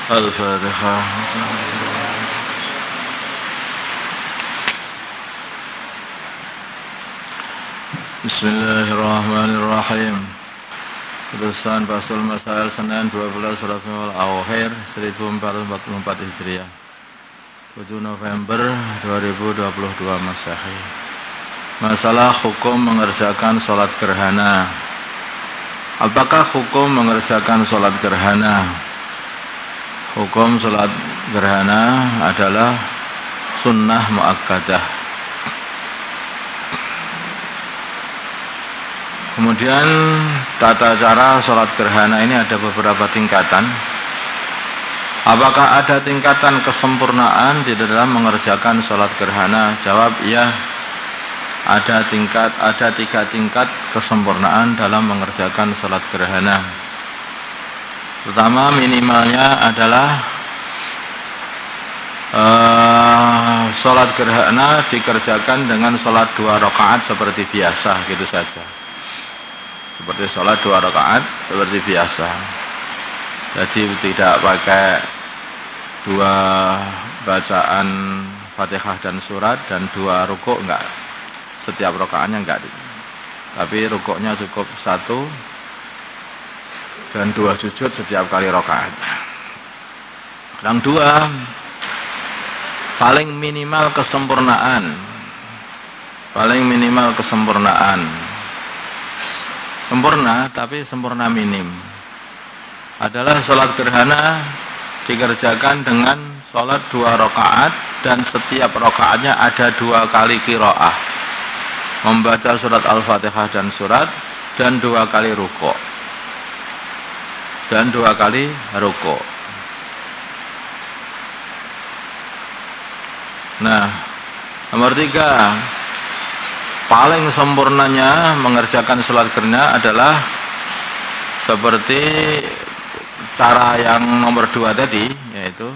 Al-Fatihah. Bismillahirrahmanirrahim. Putusan Fasul Masail Senin 12 Rabiul Akhir 1444 Hijriah, 7 November 2022 Masehi. Masalah hukum mengerjakan sholat gerhana. Apakah hukum mengerjakan sholat gerhana? Hukum sholat gerhana adalah sunnah muakkadah. Kemudian tata cara sholat gerhana ini ada beberapa tingkatan. Apakah ada tingkatan kesempurnaan di dalam mengerjakan sholat gerhana? Jawab ya. Ada 3 tingkat kesempurnaan dalam mengerjakan sholat gerhana. Pertama, minimalnya adalah sholat gerhana dikerjakan dengan sholat 2 rakaat seperti biasa, gitu saja. Seperti sholat 2 rakaat seperti biasa. Jadi tidak pakai 2 bacaan Fatihah dan surat dan 2 rukuk, enggak. Setiap rakaatnya enggak. Tapi rukuknya cukup 1 dan 2 sujud setiap kali rakaat. Yang 2, paling minimal kesempurnaan. Paling minimal kesempurnaan. Sempurna tapi sempurna minim. Adalah sholat gerhana dikerjakan dengan sholat 2 rakaat dan setiap rakaatnya ada 2 kali qiraah. Membaca surat Al-Fatihah dan surat dan 2 kali rukuk. Dan 2 kali rukuk. Nah, nomor 3, paling sempurnanya mengerjakan sholat gerhana adalah seperti cara yang nomor 2 tadi, yaitu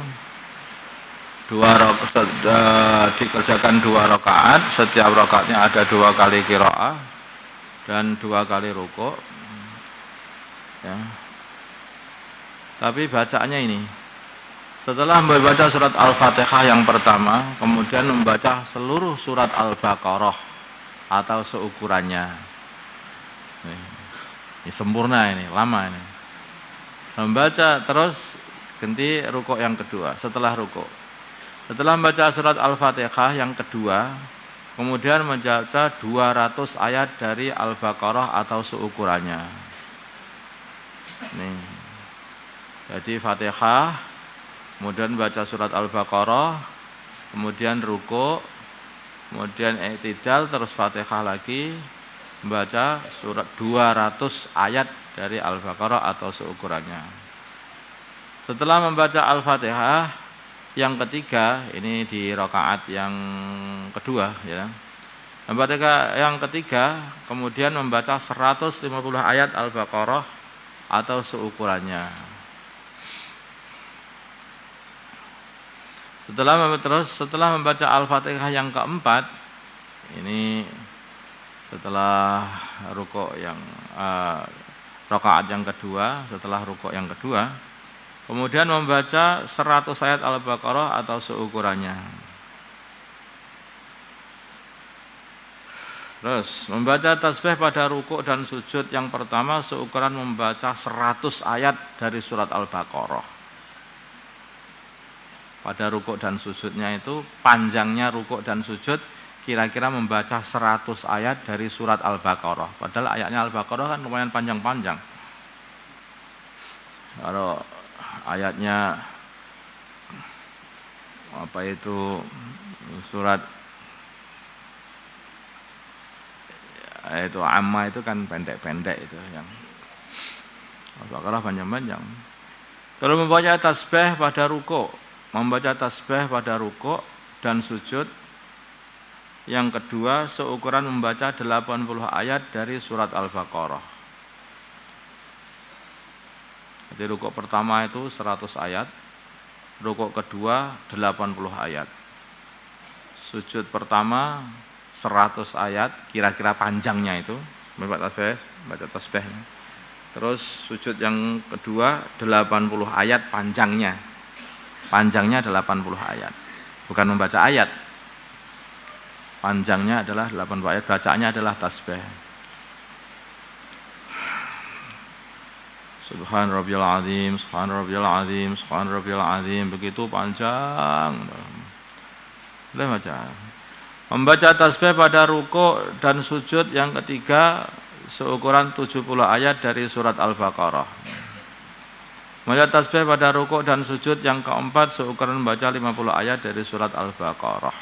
dikerjakan 2 rakaat, setiap rakaatnya ada 2 kali qiraah dan 2 kali rukuk. Ya. Tapi bacaannya ini, setelah membaca surat Al-Fatihah yang pertama, kemudian membaca seluruh surat Al-Baqarah atau seukurannya. Ini sempurna, ini lama ini. Membaca terus ganti rukuk yang kedua. Setelah rukuk, setelah membaca surat Al-Fatihah yang kedua, kemudian membaca 200 ayat dari Al-Baqarah atau seukurannya. Nih. Jadi Fatihah, kemudian baca surat Al-Baqarah, kemudian rukuk, kemudian i'tidal, terus Fatihah lagi, membaca surat 200 ayat dari Al-Baqarah atau seukurannya. Setelah membaca Al-Fatihah yang ketiga, ini di rakaat yang kedua, ya. Membaca yang ketiga, kemudian membaca 150 ayat Al-Baqarah atau seukurannya. Setelah membaca Al-Fatihah yang keempat, ini setelah rukuk yang rakaat yang kedua, setelah rukuk yang kedua, kemudian membaca 100 ayat Al-Baqarah atau seukurannya. Terus membaca tasbih pada rukuk dan sujud yang pertama seukuran membaca 100 ayat dari surat Al-Baqarah. Pada rukuk dan sujudnya itu, panjangnya rukuk dan sujud kira-kira membaca 100 ayat dari surat Al-Baqarah. Padahal ayatnya Al-Baqarah kan lumayan panjang-panjang. Kalau ayatnya apa itu surat itu Amma itu kan pendek-pendek itu, yang Al-Baqarah panjang-panjang. Kalau membaca tasbih pada rukuk, membaca tasbih pada rukuk dan sujud yang kedua seukuran membaca 80 ayat dari surat Al-Baqarah. Jadi rukuk pertama itu 100 ayat, rukuk kedua 80 ayat. Sujud pertama 100 ayat, kira-kira panjangnya itu, baca tasbih. Terus sujud yang kedua 80 ayat panjangnya. Panjangnya 80 ayat. Bukan membaca ayat. Panjangnya adalah 80 ayat, bacaannya adalah tasbih. Subhan rabbiyal azim, subhan rabbiyal azim, subhan rabbiyal azim, begitu panjang. Boleh baca. Membaca tasbih pada ruku' dan sujud yang ketiga seukuran 70 ayat dari surat Al-Baqarah. Membaca tasbih pada ruku' dan sujud yang keempat seukuran membaca 50 ayat dari surat Al-Baqarah.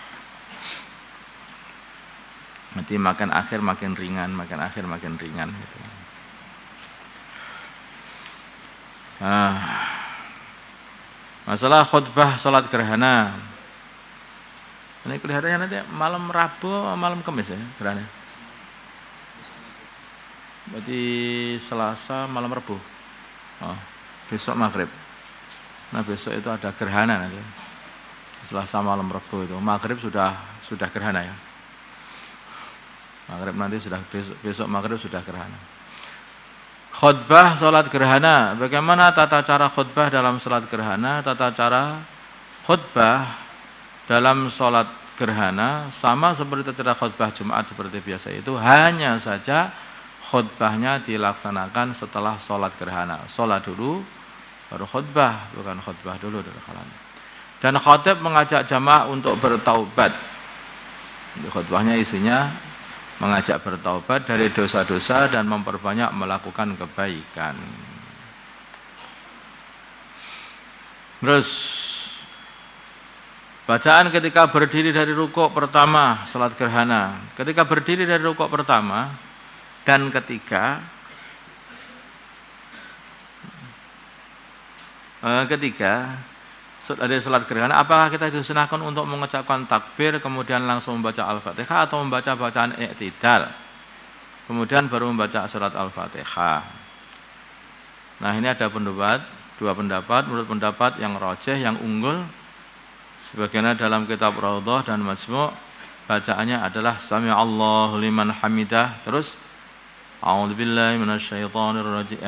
Nanti makin akhir makin ringan, makin akhir makin ringan gitu. Masalah khutbah salat gerhana. Ini kelihatannya nanti malam Rabu, malam Kamis ya gerhana. Berarti Selasa malam Rabu. Besok maghrib. Nah besok itu ada gerhana nanti. Selasa malam Rabu itu maghrib sudah gerhana ya. Maghrib nanti sudah besok maghrib sudah gerhana. Khutbah salat gerhana. Bagaimana tata cara khutbah dalam salat gerhana? Tata cara khutbah dalam salat gerhana sama seperti tata cara khutbah Jumat seperti biasa itu, hanya saja khutbahnya dilaksanakan setelah salat gerhana. Salat dulu baru khutbah, bukan khutbah dulu dari kalangan. Dan khatib mengajak jamaah untuk bertaubat. Khutbahnya isinya mengajak bertaubat dari dosa-dosa dan memperbanyak melakukan kebaikan. Terus bacaan ketika berdiri dari rukuk pertama salat gerhana. Ketika berdiri dari rukuk pertama dan ketiga dari salat gerhana, apakah kita disunahkan untuk mengucapkan takbir kemudian langsung membaca Al-Fatihah atau membaca bacaan i'tidal kemudian baru membaca surat Al-Fatihah? Nah, ini ada dua pendapat. Menurut pendapat yang rajih, yang unggul, sebagaimana dalam kitab Raudhah dan Majmu', bacaannya adalah Sami'allahu liman hamidah, terus a'udzubillahi minasyaitonirrajim.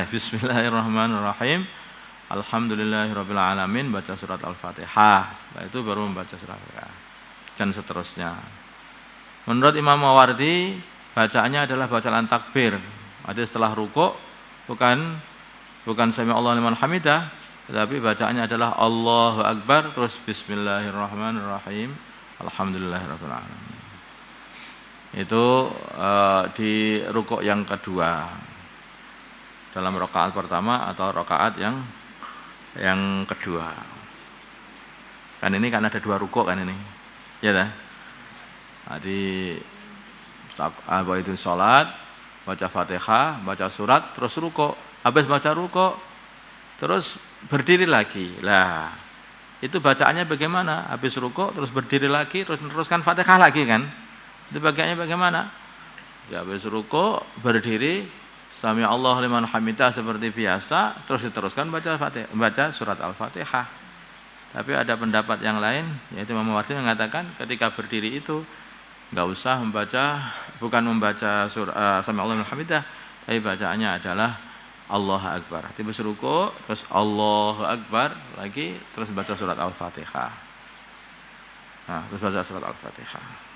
Bismillahirrahmanirrahim. Alhamdulillahirabbil alamin, baca surat Al-Fatihah. Setelah itu baru membaca surat Al-Fatihah dan seterusnya. Menurut Imam Mawardi, bacaannya adalah bacaan takbir. Jadi setelah rukuk bukan Sami'allahu liman hamidah, tetapi bacaannya adalah Allahu Akbar terus Bismillahirrahmanirrahim. Alhamdulillahirabbil alamin. Itu di rukuk yang kedua. Dalam rakaat pertama atau rakaat yang kedua. Kan ini kan ada dua rukuk kan ini. Ya dah. Jadi itu salat, baca Fatihah, baca surat, terus rukuk. Habis baca rukuk, terus berdiri lagi. Lah, itu bacaannya bagaimana? Habis rukuk terus berdiri lagi, terus meneruskan Fatihah lagi kan? Itu bagiannya bagaimana? Ya, habis rukuk berdiri Sami'allahu liman hamidah seperti biasa, terus diteruskan baca surat Al-Fatihah. Tapi ada pendapat yang lain, yaitu Imam Mawardi mengatakan ketika berdiri itu enggak usah bukan membaca Sami'allahu liman hamidah, tapi bacaannya adalah Allahu Akbar. Habis rukuk, terus Allahu Akbar lagi, terus baca surat Al-Fatihah. Nah, terus baca surat Al-Fatihah.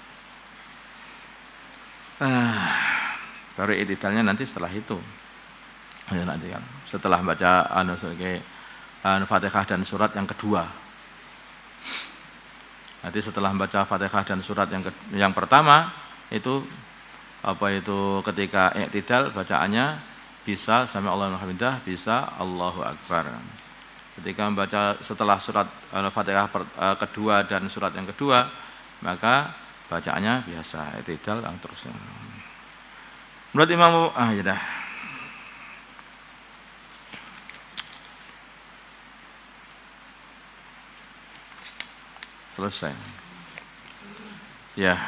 Baru i'tidalnya nanti setelah itu. Nanti kan setelah baca Fatihah dan surat yang kedua. Nanti setelah baca Fatihah dan surat yang pertama itu ketika i'tidal bacaannya bisa Sami'allahu liman hamidah, bisa Allahu Akbar. Ketika membaca setelah surat Al-Fatihah kedua dan surat yang kedua, maka bacaannya biasa i'tidal dan terusnya. Menurut Imam ya dah. Selesai. Ya.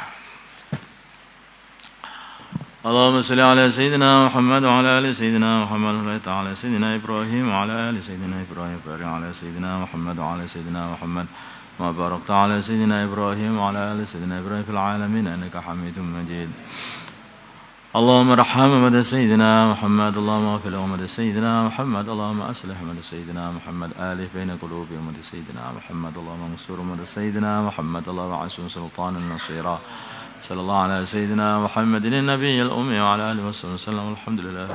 Allahumma shalli ala sayyidina Muhammad wa ala ali sayyidina Muhammad wa ala sayyidina Ibrahim wa ala ali sayyidina Ibrahim wa ala sayyidina Muhammad wa ala sayyidina Muhammad wa barakta ala sayyidina Ibrahim wa ala ali sayyidina Ibrahim fil alamin innaka Hamidum Majid. اللهم ارحم أمة سيدنا محمد اللهم اغفر لأمة سيدنا محمد اللهم أصلح أمة سيدنا محمد آلف بين قلوب أمة سيدنا محمد اللهم انصر أمة سيدنا محمد اللهم عصم سلطانا نصيرا صلى الله على سيدنا محمد النبي الأمي وعلى آله وصحبه وسلم الحمد لله.